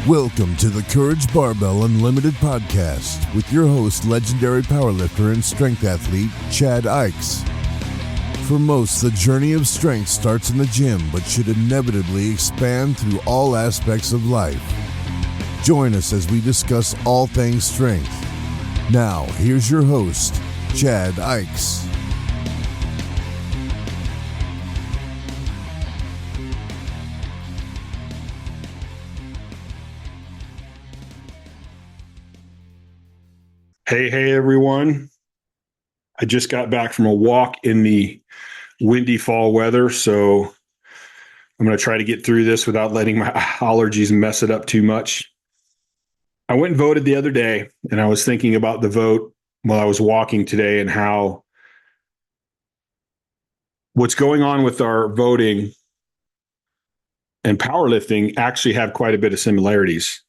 Welcome to the Courage Barbell Unlimited podcast with your host, legendary powerlifter and strength athlete, Chad Ikes. For most, the journey of strength starts in the gym, but should inevitably expand through all aspects of life. Join us as we discuss all things strength. Now, here's your host, Chad Ikes. Hey, everyone. I just got back from a walk in the windy fall weather, so I'm going to try to get through this without letting my allergies mess it up too much. I went and voted the other day, and I was thinking about the vote while I was walking today and how what's going on with our voting and powerlifting actually have quite a bit of similarities.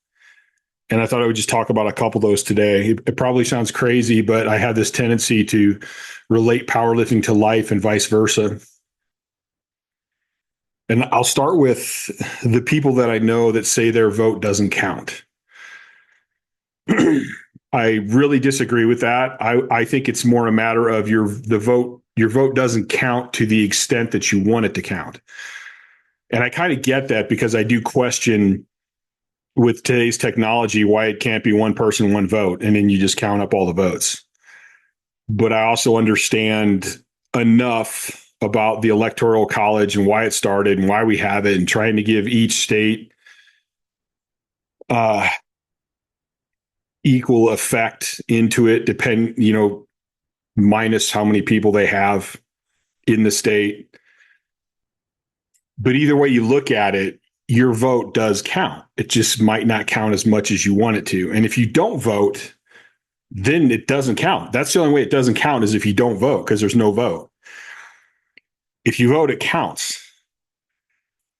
And I thought I would just talk about a couple of those today. It probably sounds crazy, but I have this tendency to relate powerlifting to life and vice versa. And I'll start with the people that I know that say their vote doesn't count. I really disagree with that. I think it's more a matter of your vote doesn't count to the extent that you want it to count. And I kind of get that because I do question with today's technology why it can't be one person, one vote, and then you just count up all the votes. But I also understand enough about the Electoral College and why it started and why we have it, and trying to give each state equal effect into it, minus how many people they have in the state. But either way you look at it, your vote does count. It just might not count as much as you want it to. And if you don't vote, then it doesn't count. That's the only way it doesn't count, is if you don't vote, because there's no vote. If you vote, it counts.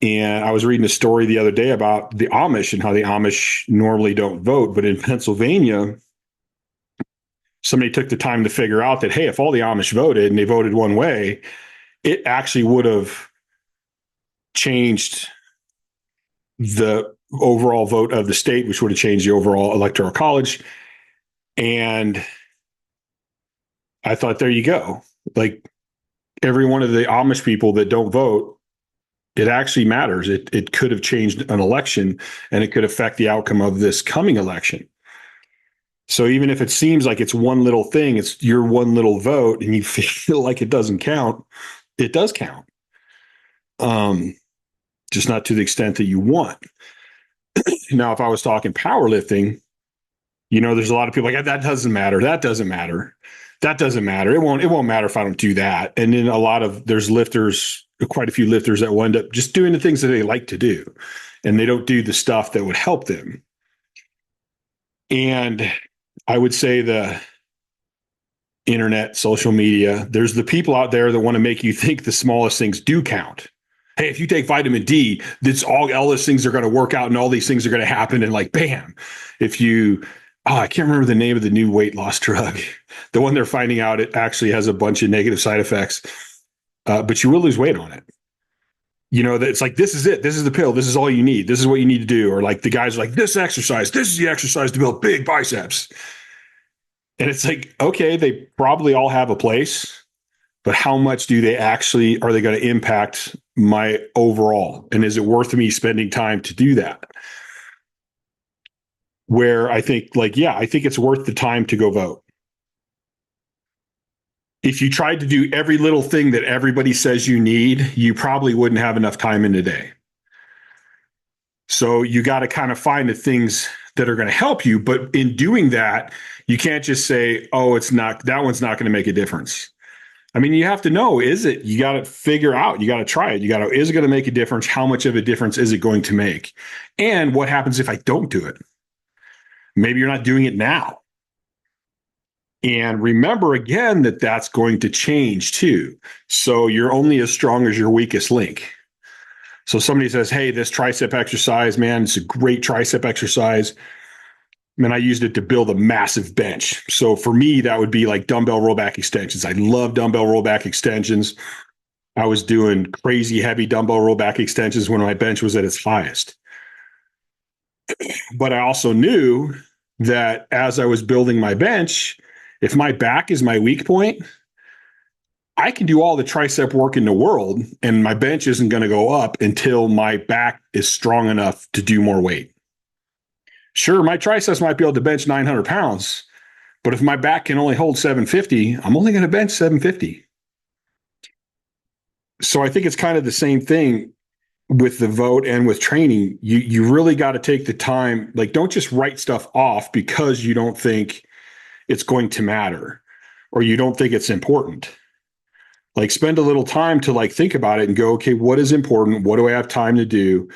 And I was reading a story the other day about the Amish and how the Amish normally don't vote. But in Pennsylvania, somebody took the time to figure out that, hey, if all the Amish voted and they voted one way, it actually would have changed the overall vote of the state, which would have changed the overall Electoral College. And I thought, there you go. Like, every one of the Amish people that don't vote, it actually matters. It could have changed an election, and it could affect the outcome of this coming election. So even if it seems like it's one little thing, it's your one little vote, and you feel like it doesn't count, it does count. Just not to the extent that you want. Now, if I was talking powerlifting, there's a lot of people like, that doesn't matter. That doesn't matter. That doesn't matter. It won't matter if I don't do that. And then there's lifters, quite a few lifters that will end up just doing the things that they like to do, and they don't do the stuff that would help them. And I would say the internet, social media, there's the people out there that want to make you think the smallest things do count. Hey, if you take vitamin D, that's all those things are going to work out and all these things are going to happen. And like, bam, I can't remember the name of the new weight loss drug, the one they're finding out it actually has a bunch of negative side effects, but you will lose weight on it. It's like, this is it. This is the pill. This is all you need. This is what you need to do. Or like the guys are like, this is the exercise to build big biceps. And it's like, okay, they probably all have a place, but how much are they going to impact my overall? And is it worth me spending time to do that? Where I think I think it's worth the time to go vote. If you tried to do every little thing that everybody says you need, you probably wouldn't have enough time in the day. So you got to kind of find the things that are going to help you. But in doing that, you can't just say, oh, that one's not going to make a difference. I mean, you have to know, you got to figure out, you got to try it. Is it going to make a difference? How much of a difference is it going to make? And what happens if I don't do it? Maybe you're not doing it now. And remember again that that's going to change too. So you're only as strong as your weakest link. So somebody says, hey, this tricep exercise, man, it's a great tricep exercise. And I used it to build a massive bench. So for me, that would be like dumbbell rollback extensions. I love dumbbell rollback extensions. I was doing crazy heavy dumbbell rollback extensions when my bench was at its highest. But I also knew that as I was building my bench, if my back is my weak point, I can do all the tricep work in the world, and my bench isn't going to go up until my back is strong enough to do more weight. Sure, my triceps might be able to bench 900 pounds, but if my back can only hold 750, I'm only going to bench 750. So I think it's kind of the same thing with the vote and with training. You really got to take the time. Like, don't just write stuff off because you don't think it's going to matter or you don't think it's important. Like, spend a little time to like think about it and go, okay, what is important? What do I have time to do?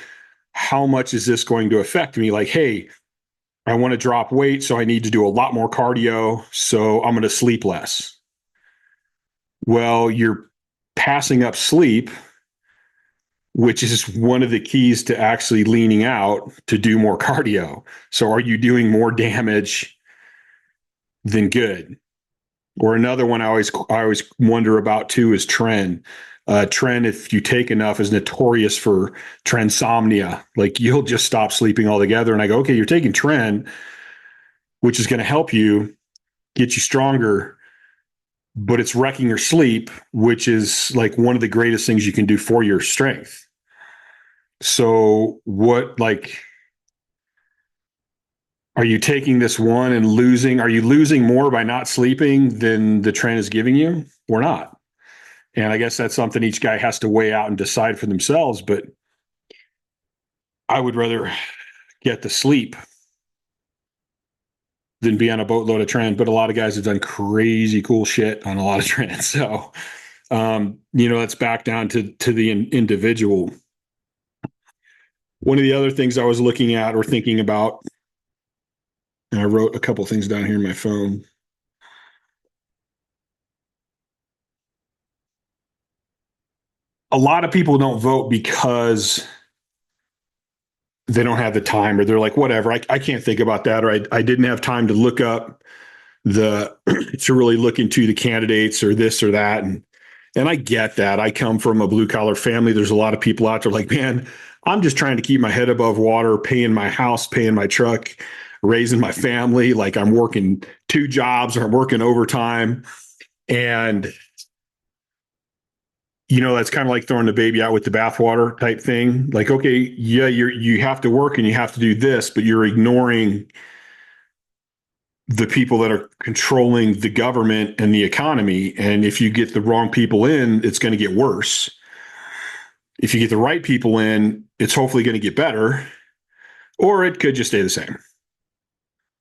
How much is this going to affect me? Like, hey, I want to drop weight, so I need to do a lot more cardio, so I'm going to sleep less. Well, you're passing up sleep, which is one of the keys to actually leaning out to do more cardio. So are you doing more damage than good? Or another one I always wonder about too is tren. Tren, if you take enough, is notorious for trensomnia. Like, you'll just stop sleeping altogether. And I go, okay, you're taking tren, which is going to help you get you stronger, but it's wrecking your sleep, which is like one of the greatest things you can do for your strength. So what, like, are you taking this one and losing? Are you losing more by not sleeping than the tren is giving you or not? And I guess that's something each guy has to weigh out and decide for themselves. But I would rather get the sleep than be on a boatload of tren. But a lot of guys have done crazy cool shit on a lot of tren. So, that's back down to the individual. One of the other things I was looking at or thinking about, and I wrote a couple things down here in my phone. A lot of people don't vote because they don't have the time, or they're like, whatever, I can't think about that, or I didn't have time to look up to really look into the candidates or this or that. And I get that. I come from a blue collar family. There's a lot of people out there like, man, I'm just trying to keep my head above water, paying my house, paying my truck, raising my family. Like, I'm working 2 jobs or I'm working overtime. And that's kind of like throwing the baby out with the bathwater type thing. Like, okay, yeah, you have to work and you have to do this, but you're ignoring the people that are controlling the government and the economy. And if you get the wrong people in, it's going to get worse. If you get the right people in, it's hopefully going to get better, or it could just stay the same.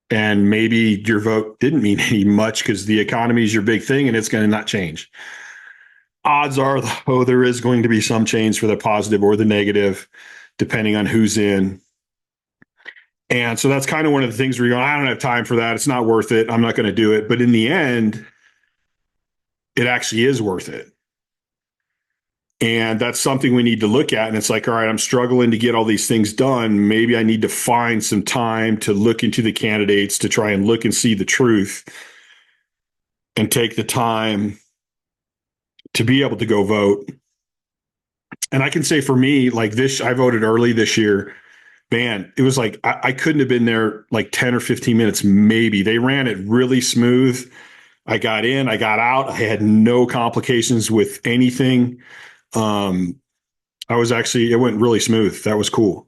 And maybe your vote didn't mean any much because the economy is your big thing and it's going to not change. Odds are, though, there is going to be some change for the positive or the negative, depending on who's in. And so that's kind of one of the things where you go, I don't have time for that. It's not worth it. I'm not going to do it. But in the end, it actually is worth it. And that's something we need to look at. And it's like, all right, I'm struggling to get all these things done. Maybe I need to find some time to look into the candidates, to try and look and see the truth and take the time to be able to go vote. And I can say for me, like this, I voted early this year. Man, it was like I couldn't have been there like 10 or 15 minutes, maybe. They ran it really smooth. I got in, I got out. I had no complications with anything. It went really smooth. That was cool.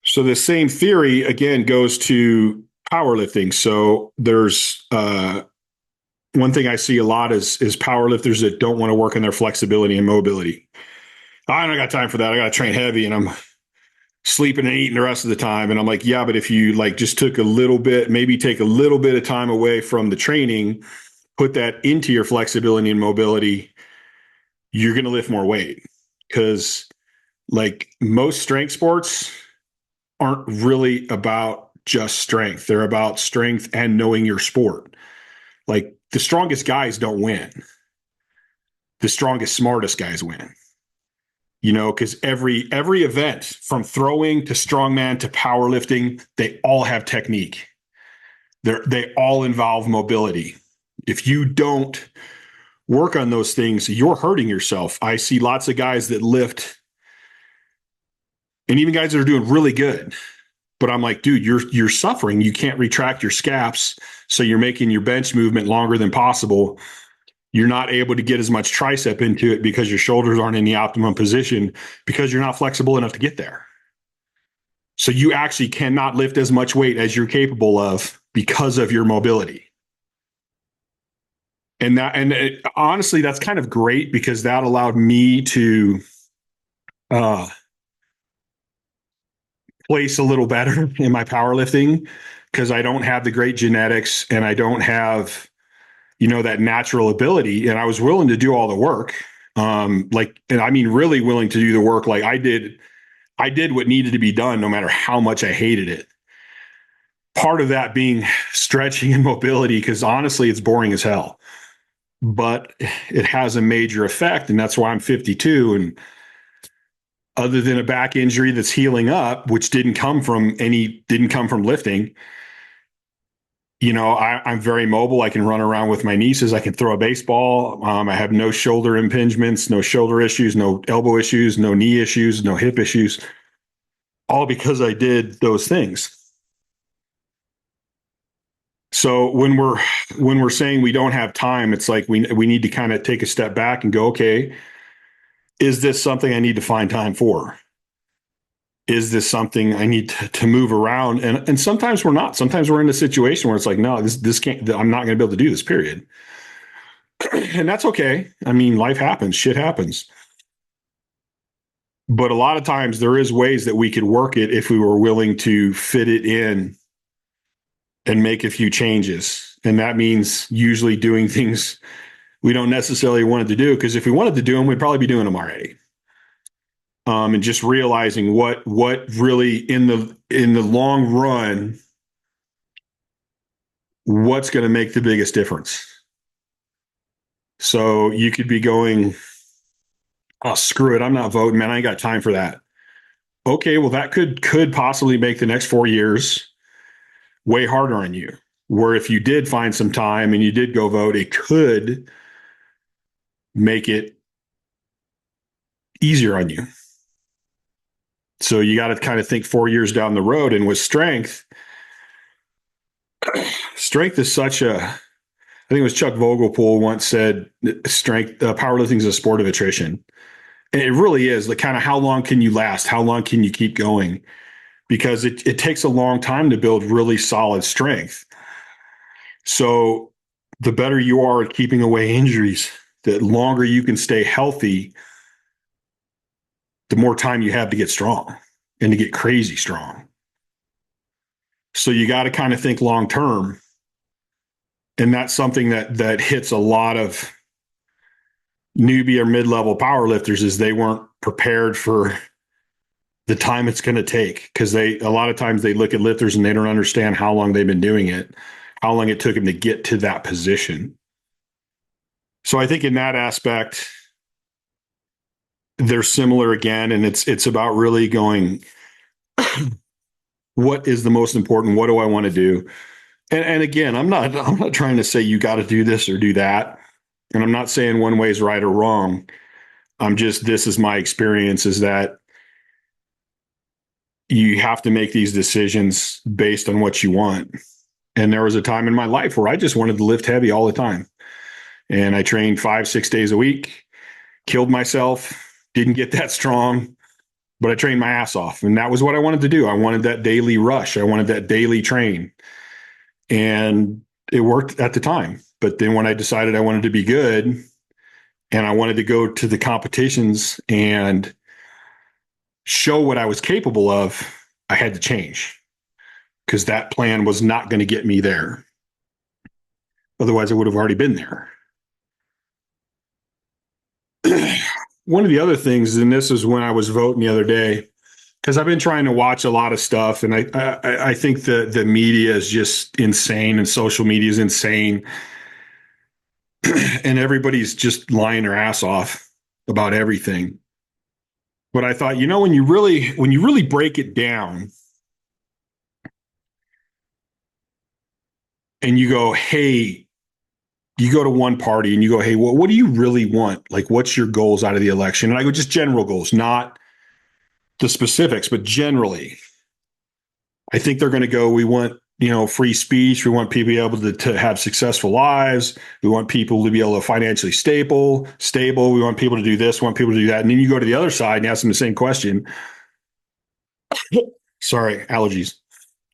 So the same theory again goes to powerlifting. So there's one thing I see a lot is powerlifters that don't want to work on their flexibility and mobility. I don't got time for that. I got to train heavy and I'm sleeping and eating the rest of the time. And I'm like, yeah, but if you like just took a little bit, maybe take a little bit of time away from the training, put that into your flexibility and mobility, you're going to lift more weight. Because like most strength sports aren't really about just strength. They're about strength and knowing your sport. Like the strongest guys don't win. The strongest, smartest guys win. Because every event from throwing to strongman to powerlifting, they all have technique. They all involve mobility. If you don't work on those things, you're hurting yourself. I see lots of guys that lift and even guys that are doing really good. But I'm like, dude, you're suffering. You can't retract your scaps, so you're making your bench movement longer than possible. You're not able to get as much tricep into it because your shoulders aren't in the optimum position because you're not flexible enough to get there. So you actually cannot lift as much weight as you're capable of because of your mobility. And honestly, that's kind of great because that allowed me to place a little better in my powerlifting because I don't have the great genetics and I don't have, that natural ability. And I was willing to do all the work. And I mean, really willing to do the work. Like I did what needed to be done, no matter how much I hated it. Part of that being stretching and mobility, because honestly, it's boring as hell, but it has a major effect. And that's why I'm 52. And other than a back injury that's healing up, which didn't come from lifting, I'm very mobile. I can run around with my nieces. I can throw a baseball. I have no shoulder impingements, no shoulder issues, no elbow issues, no knee issues, no hip issues, all because I did those things. So when we're saying we don't have time, it's like we need to kind of take a step back and go, okay, is this something I need to find time for? Is this something I need to move around? And sometimes we're not. Sometimes we're in a situation where it's like, no, this can't, I'm not going to be able to do this, period. And that's okay. I mean, life happens, shit happens. But a lot of times there is ways that we could work it if we were willing to fit it in and make a few changes. And that means usually doing things we don't necessarily want to do, because if we wanted to do them, we'd probably be doing them already. And just realizing what really in the long run, what's going to make the biggest difference. So you could be going, oh, screw it, I'm not voting, man. I ain't got time for that. Okay, well, that could possibly make the next 4 years way harder on you. Where if you did find some time and you did go vote, it could make it easier on you. So you got to kind of think 4 years down the road. And with strength is such a, I think it was Chuck Vogelpohl once said, powerlifting is a sport of attrition. And it really is. Like, kind of, how long can you last? How long can you keep going? Because it takes a long time to build really solid strength. So the better you are at keeping away injuries, the longer you can stay healthy, the more time you have to get strong and to get crazy strong. So you got to kind of think long term. And that's something that hits a lot of newbie or mid-level powerlifters, is they weren't prepared for the time it's going to take, because a lot of times they look at lifters and they don't understand how long they've been doing it, how long it took them to get to that position. So I think in that aspect, they're similar again, and it's about really going, what is the most important? What do I want to do? And again, I'm not trying to say you got to do this or do that. And I'm not saying one way is right or wrong. This is my experience, is that you have to make these decisions based on what you want. And there was a time in my life where I just wanted to lift heavy all the time. And I trained 5-6 days a week, killed myself, didn't get that strong, but I trained my ass off. And that was what I wanted to do. I wanted that daily rush. I wanted that daily train. And it worked at the time. But then when I decided I wanted to be good and I wanted to go to the competitions and show what I was capable of, I had to change, because that plan was not going to get me there. Otherwise, I would have already been there. One of the other things, and this is when I was voting the other day, because I've been trying to watch a lot of stuff, and I think the media is just insane, and social media is insane, and everybody's just lying their ass off about everything. But I thought, when you really break it down, and you go, hey, you go to one party and you go, hey, well, what do you really want? Like, what's your goals out of the election? And I go, just general goals, not the specifics, but generally, I think they're going to go, we want, free speech. We want people to be able to have successful lives. We want people to be able to financially stable. We want people to do this, we want people to do that. And then you go to the other side and ask them the same question. Sorry, allergies.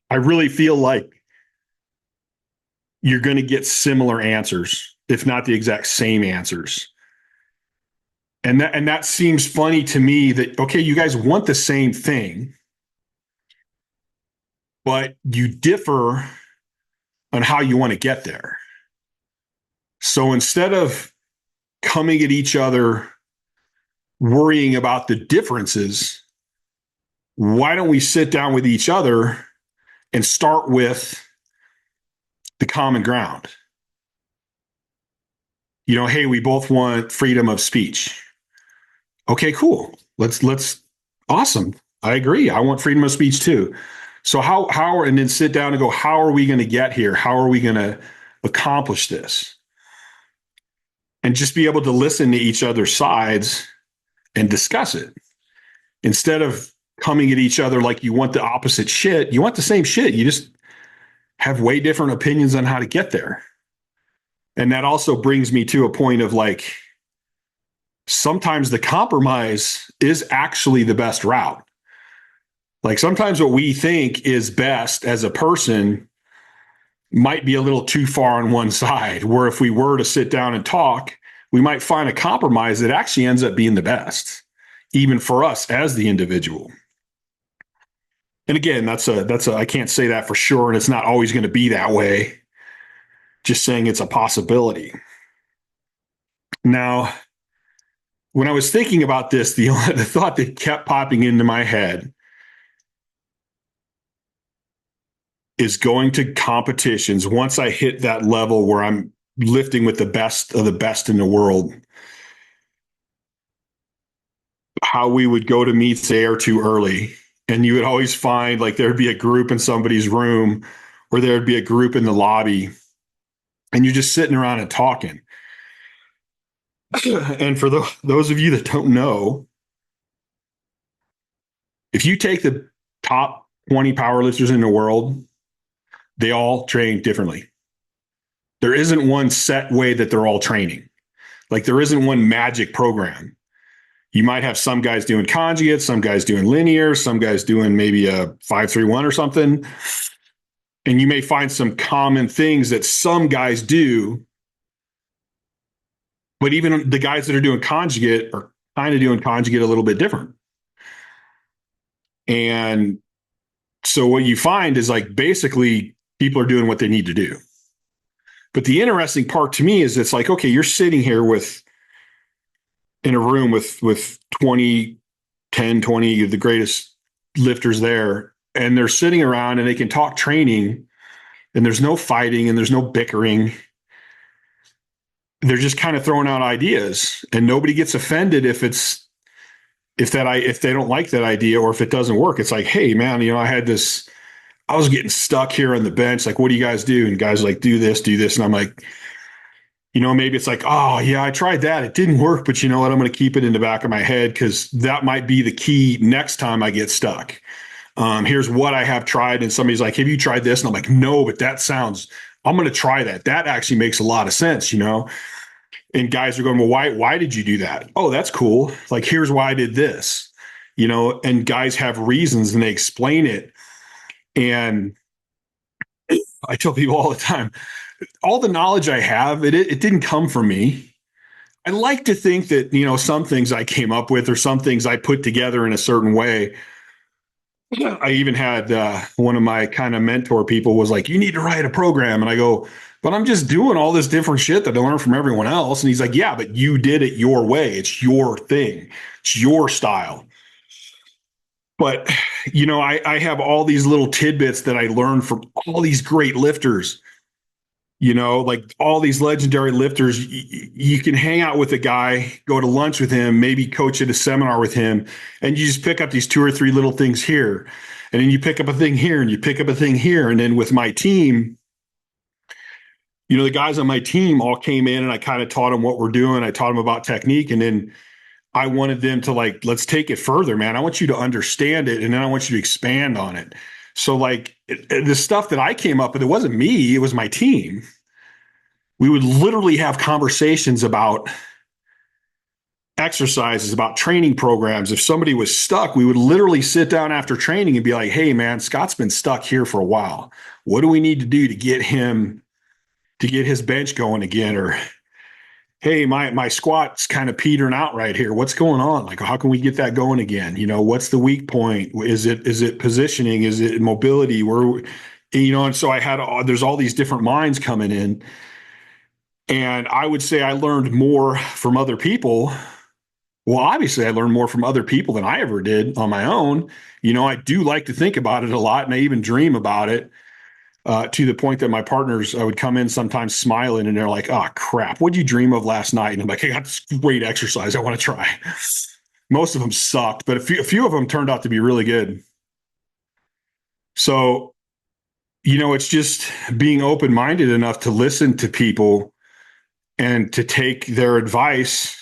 I really feel like you're going to get similar answers, if not the exact same answers. And that seems funny to me that, okay, you guys want the same thing, but you differ on how you want to get there. So instead of coming at each other, worrying about the differences, why don't we sit down with each other and start with the common ground? Hey, we both want freedom of speech. Okay, cool. Let's awesome. I agree. I want freedom of speech too. So and then sit down and go, how are we going to get here? How are we going to accomplish this? And just be able to listen to each other's sides and discuss it. Instead of coming at each other like you want the opposite shit, you want the same shit. You just have way different opinions on how to get there. And that also brings me to a point of like, sometimes the compromise is actually the best route. Like sometimes what we think is best as a person might be a little too far on one side, where if we were to sit down and talk, we might find a compromise that actually ends up being the best, even for us as the individual. And again, I can't say that for sure, and it's not always going to be that way. Just saying it's a possibility. Now, when I was thinking about this, the thought that kept popping into my head is going to competitions. Once I hit that level where I'm lifting with the best of the best in the world, how we would go to meets a day or two early. And you would always find like there'd be a group in somebody's room or there'd be a group in the lobby and you're just sitting around and talking. And for those of you that don't know, if you take the top 20 powerlifters in the world, they all train differently. There isn't one set way that they're all training. Like there isn't one magic program. You might have some guys doing conjugates, some guys doing linear, some guys doing maybe a 5-3-1 or something. And you may find some common things that some guys do. But even the guys that are doing conjugate are kind of doing conjugate a little bit different. And so what you find is like basically people are doing what they need to do. But the interesting part to me is it's like, okay, you're sitting here in a room with 20 of the greatest lifters there, and they're sitting around and they can talk training and there's no fighting and there's no bickering. They're just kind of throwing out ideas and nobody gets offended if they don't like that idea or if it doesn't work. It's like, hey man, I was getting stuck here on the bench. Like, what do you guys do? And guys are like, do this. And I'm like, maybe it's like, oh yeah, I tried that. It didn't work, but you know what? I'm going to keep it in the back of my head because that might be the key next time I get stuck. Here's what I have tried. And somebody's like, have you tried this? And I'm like, no, but I'm going to try that. That actually makes a lot of sense, And guys are going, well, why did you do that? Oh, that's cool. Like, here's why I did this, and guys have reasons and they explain it. And I tell people all the time, all the knowledge I have, it didn't come from me. I like to think that, some things I came up with or some things I put together in a certain way. I even had one of my kind of mentor people was like, you need to write a program. And I go, but I'm just doing all this different shit that I learned from everyone else. And he's like, yeah, but you did it your way. It's your thing. It's your style. But, I have all these little tidbits that I learned from all these great lifters, like all these legendary lifters. You can hang out with a guy, go to lunch with him, maybe coach at a seminar with him, and you just pick up these 2 or 3 little things here. And then you pick up a thing here and you pick up a thing here. And then with my team, the guys on my team all came in and I kind of taught them what we're doing. I taught them about technique. And then I wanted them to like, let's take it further, man. I want you to understand it, and then I want you to expand on it. So like the stuff that I came up with, it wasn't me, it was my team. We would literally have conversations about exercises, about training programs. If somebody was stuck, we would literally sit down after training and be like, hey man, Scott's been stuck here for a while. What do we need to do to get his bench going again? Or hey, my squat's kind of petering out right here. What's going on? Like, how can we get that going again? What's the weak point? Is it positioning? Is it mobility? And so there's all these different minds coming in. And I would say I learned more from other people. Well, obviously, I learned more from other people than I ever did on my own. I do like to think about it a lot, and I even dream about it. To the point that my partners, I would come in sometimes smiling, and they're like, "Oh crap, what'd you dream of last night?" And I'm like, "I got this great exercise I want to try." Most of them sucked, but a few of them turned out to be really good. So, it's just being open-minded enough to listen to people and to take their advice.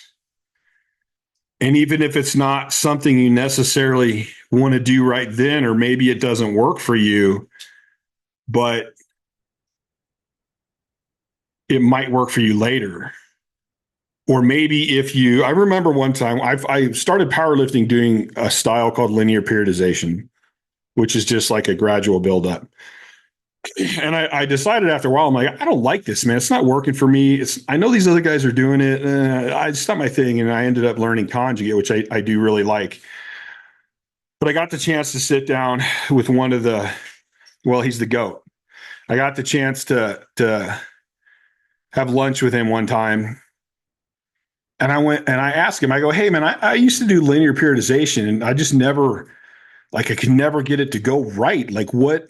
And even if it's not something you necessarily want to do right then, or maybe it doesn't work for you, but it might work for you later. Or maybe I remember one time I started powerlifting doing a style called linear periodization, which is just like a gradual buildup. And I decided after a while, I'm like, I don't like this, man. It's not working for me. I know these other guys are doing it. It's not my thing. And I ended up learning conjugate, which I do really like. But I got the chance to sit down with he's the GOAT. I got the chance to have lunch with him one time. And I went and I asked him, I go, hey man, I used to do linear periodization, and I just never, I could never get it to go right. Like what?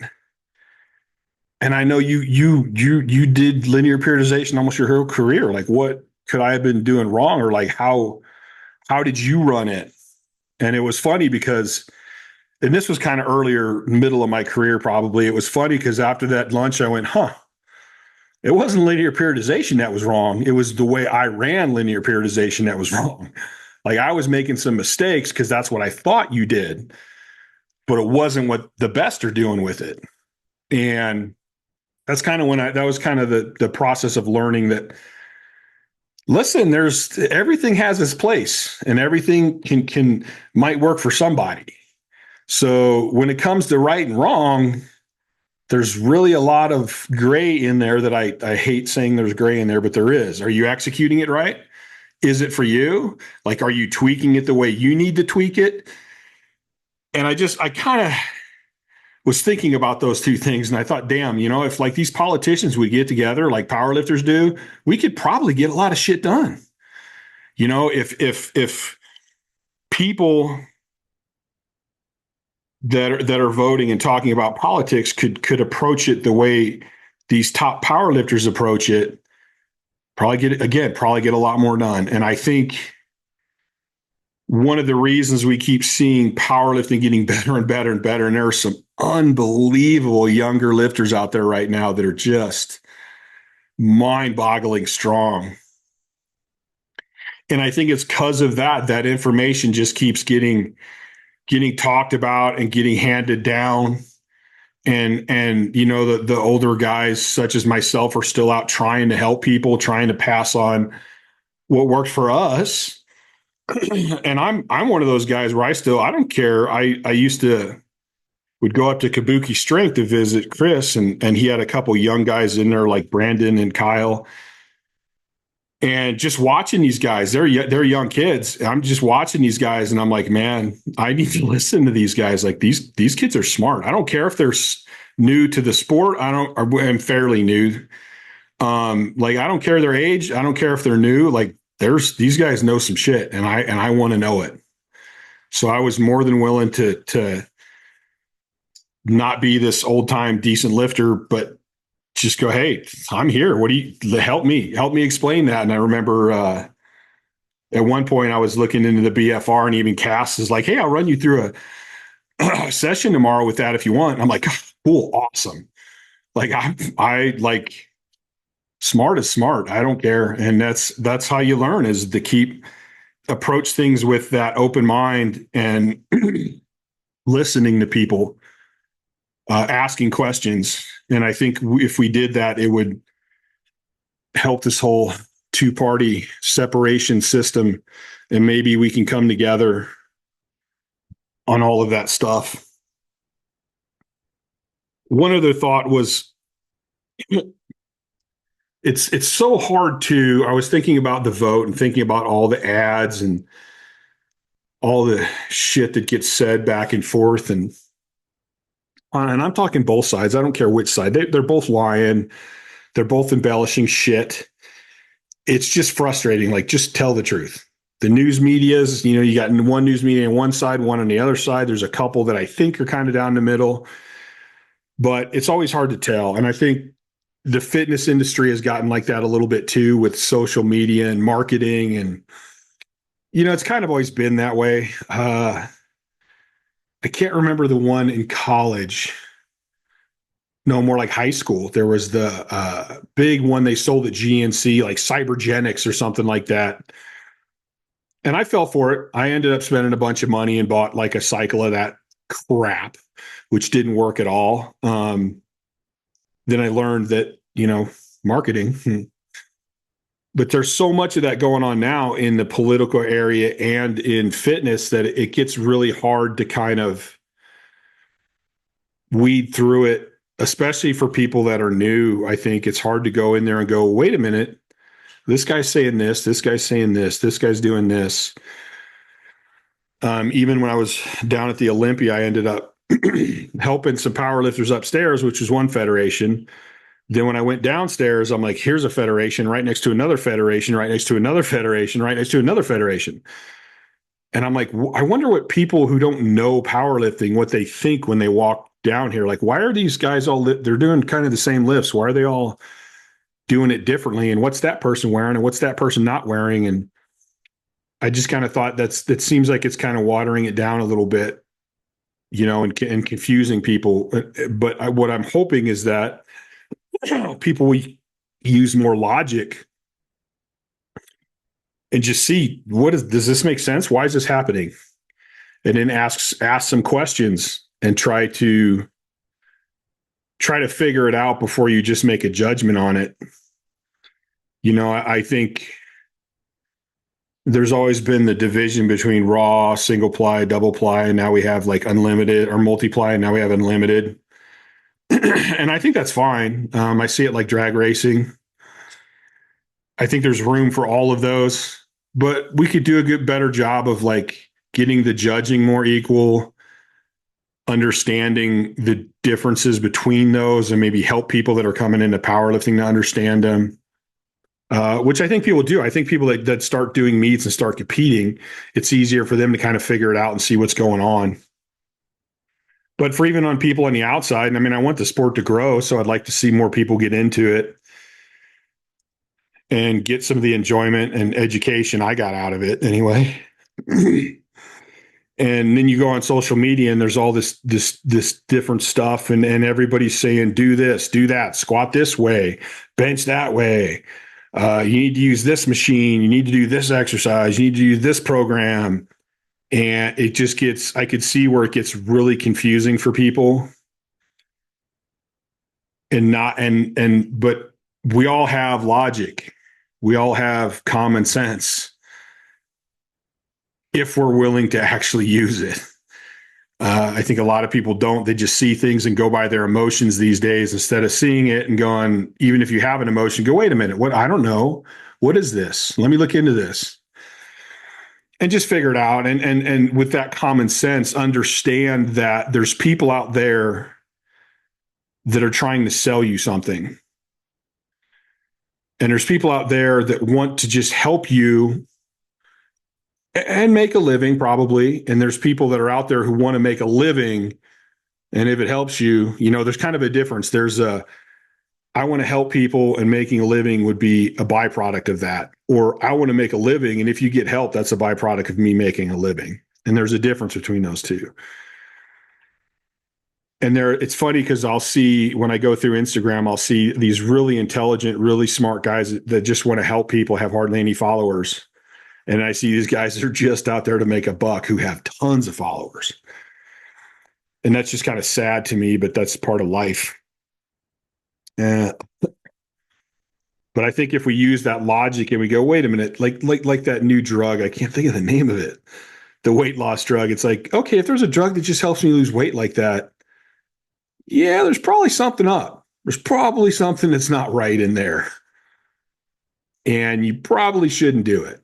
And I know you did linear periodization almost your whole career. Like what could I have been doing wrong? Or like how did you run it? And it was funny because, and this was kind of earlier, middle of my career probably. It was funny because after that lunch, I went, it wasn't linear periodization that was wrong. It was the way I ran linear periodization that was wrong. Like I was making some mistakes because that's what I thought you did, but it wasn't what the best are doing with it. And that's kind of that was kind of the process of learning that, listen, everything has its place, and everything might work for somebody. So when it comes to right and wrong, there's really a lot of gray in there that I hate saying there's gray in there, but there is. Are you executing it right? Is it for you? Like, are you tweaking it the way you need to tweak it? And I kind of was thinking about those two things, and I thought, damn, if like these politicians would get together like powerlifters do, we could probably get a lot of shit done. If people that are voting and talking about politics could approach it the way these top powerlifters approach it, probably get a lot more done. And I think one of the reasons we keep seeing powerlifting getting better and better and better, and there are some unbelievable younger lifters out there right now that are just mind-boggling strong. And I think it's because of that information just keeps getting talked about and getting handed down. And the older guys such as myself are still out trying to help people, trying to pass on what worked for us. And I'm one of those guys where I don't care. I used to would go up to Kabuki Strength to visit Chris, and he had a couple young guys in there like Brandon and Kyle. And just watching these guys, they're young kids. I'm just watching these guys, and I'm like, man, I need to listen to these guys. Like these kids are smart. I don't care if they're new to the sport. I'm fairly new. Like I don't care their age. I don't care if they're new. Like these guys know some shit, and I want to know it. So I was more than willing to not be this old time decent lifter, but just go, hey, I'm here. What do you help me explain that? And I remember at one point I was looking into the BFR, and even Cass is like, hey, I'll run you through a session tomorrow with that if you want. And I'm like, cool, awesome. Like I like smart is smart. I don't care. And that's how you learn, is to keep approach things with that open mind and listening to people, asking questions. And I think if we did that, it would help this whole two-party separation system, and maybe we can come together on all of that stuff. One other thought was, it's so hard to, I was thinking about the vote and thinking about all the ads and all the shit that gets said back and forth. And I'm talking both sides. I don't care which side. They're both lying. They're both embellishing shit. It's just frustrating. Like, just tell the truth. The news medias, you got one news media on one side, one on the other side. There's a couple that I think are kind of down the middle, but it's always hard to tell. And I think the fitness industry has gotten like that a little bit too, with social media and marketing. And, it's kind of always been that way. I can't remember the one in college. No, more like high school. There was the big one they sold at GNC, like Cybergenics or something like that. And I fell for it. I ended up spending a bunch of money and bought like a cycle of that crap, which didn't work at all. Then I learned that, marketing, but there's so much of that going on now in the political area and in fitness that it gets really hard to kind of weed through it, especially for people that are new. I think it's hard to go in there and go, wait a minute, this guy's saying this guy's saying this guy's doing this. Even when I was down at the Olympia, I ended up helping some powerlifters upstairs, which was one federation. Then when I went downstairs, I'm like, here's a federation right next to another federation, right next to another federation, right next to another federation. And I'm like, I wonder what people who don't know powerlifting, what they think when they walk down here. Like, why are these guys all, they're doing kind of the same lifts. Why are they all doing it differently? And what's that person wearing? And what's that person not wearing? And I just kind of thought that seems like it's kind of watering it down a little bit, and confusing people. But what I'm hoping is that people will use more logic and just see, does this make sense? Why is this happening? And then ask some questions and try to figure it out before you just make a judgment on it. I think there's always been the division between raw, single ply, double ply, and now we have like unlimited, or multiply, and now we have unlimited. And I think that's fine. I see it like drag racing. I think there's room for all of those, but we could do a better job of like getting the judging more equal, understanding the differences between those, and maybe help people that are coming into powerlifting to understand them. Which I think people do. I think people that start doing meets and start competing, it's easier for them to kind of figure it out and see what's going on. But for even on people on the outside, I want the sport to grow, so I'd like to see more people get into it and get some of the enjoyment and education I got out of it anyway. And then you go on social media and there's all this different stuff, and everybody's saying, do this, do that, squat this way, bench that way. You need to use this machine. You need to do this exercise. You need to do this program. And it just I could see where it gets really confusing for people. But we all have logic. We all have common sense if we're willing to actually use it. I think a lot of people don't. They just see things and go by their emotions these days instead of seeing it and going, even if you have an emotion, go, wait a minute, what? I don't know. What is this? Let me look into this. And just figure it out. And with that common sense, understand that there's people out there that are trying to sell you something. And there's people out there that want to just help you and make a living, probably. And there's people that are out there who want to make a living. And if it helps you, there's kind of a difference. I want to help people, and making a living would be a byproduct of that. Or I want to make a living, and if you get help, that's a byproduct of me making a living. And there's a difference between those two. And it's funny because I'll see, when I go through Instagram, I'll see these really intelligent, really smart guys that just want to help people, have hardly any followers. And I see these guys that are just out there to make a buck who have tons of followers. And that's just kind of sad to me, but that's part of life. But I think if we use that logic and we go, wait a minute, like that new drug, I can't think of the name of it, the weight loss drug. It's like, okay, if there's a drug that just helps me lose weight like that, yeah, there's probably something up. There's probably something that's not right in there. And you probably shouldn't do it.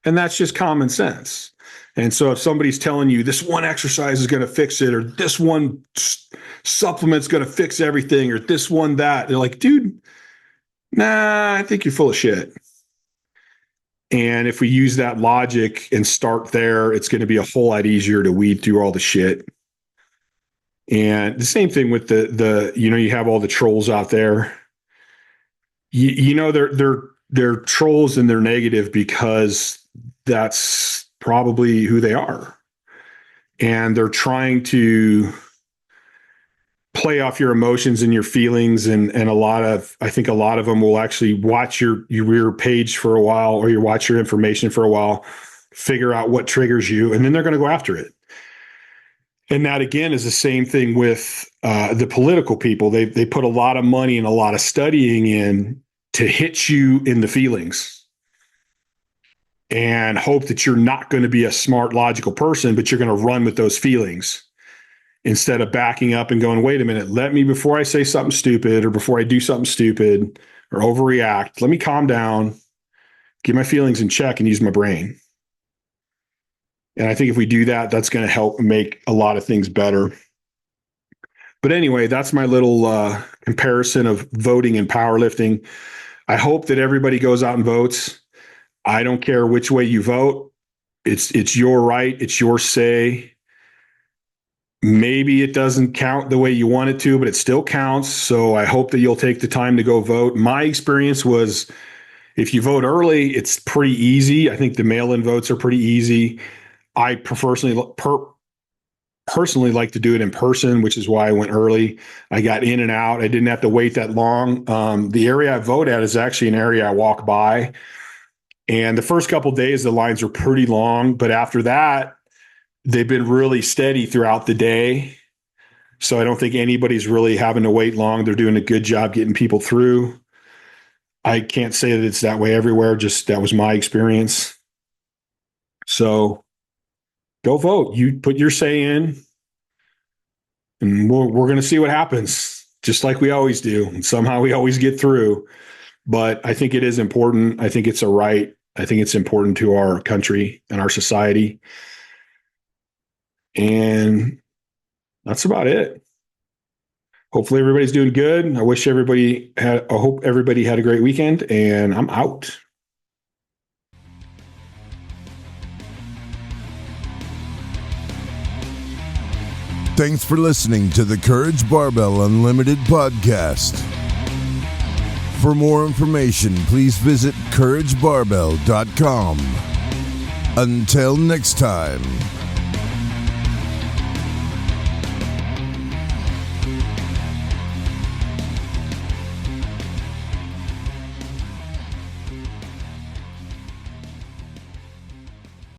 And that's just common sense. And so if somebody's telling you this one exercise is going to fix it, or this one supplement's going to fix everything, or this one, that, they're like, dude, nah, I think you're full of shit. And if we use that logic and start there, it's going to be a whole lot easier to weed through all the shit. And the same thing with the you have all the trolls out there. They're trolls and they're negative because that's probably who they are. And they're trying to play off your emotions and your feelings. And I think a lot of them will actually watch your page for a while, or you watch your information for a while, figure out what triggers you, and then they're going to go after it. And that, again, is the same thing with the political people. They put a lot of money and a lot of studying in to hit you in the feelings and hope that you're not going to be a smart, logical person, but you're going to run with those feelings instead of backing up and going, wait a minute, before I say something stupid or before I do something stupid or overreact, let me calm down, get my feelings in check and use my brain. And I think if we do that, that's going to help make a lot of things better. But anyway, that's my little comparison of voting and powerlifting. I hope that everybody goes out and votes. I don't care which way you vote. It's your right. It's your say. Maybe it doesn't count the way you want it to, but it still counts. So I hope that you'll take the time to go vote. My experience was if you vote early, it's pretty easy. I think the mail-in votes are pretty easy. I personally like to do it in person, which is why I went early. I got in and out. I didn't have to wait that long. The area I vote at is actually an area I walk by. And the first couple of days, the lines are pretty long. But after that, they've been really steady throughout the day. So I don't think anybody's really having to wait long. They're doing a good job getting people through. I can't say that it's that way everywhere. Just that was my experience. So go vote. You put your say in, and we're going to see what happens, just like we always do. And somehow we always get through. But I think it is important. I think it's a right. I think it's important to our country and our society. And that's about it. Hopefully everybody's doing good. I hope everybody had a great weekend, and I'm out. Thanks for listening to the Courage Barbell Unlimited podcast. For more information, please visit couragebarbell.com. Until next time.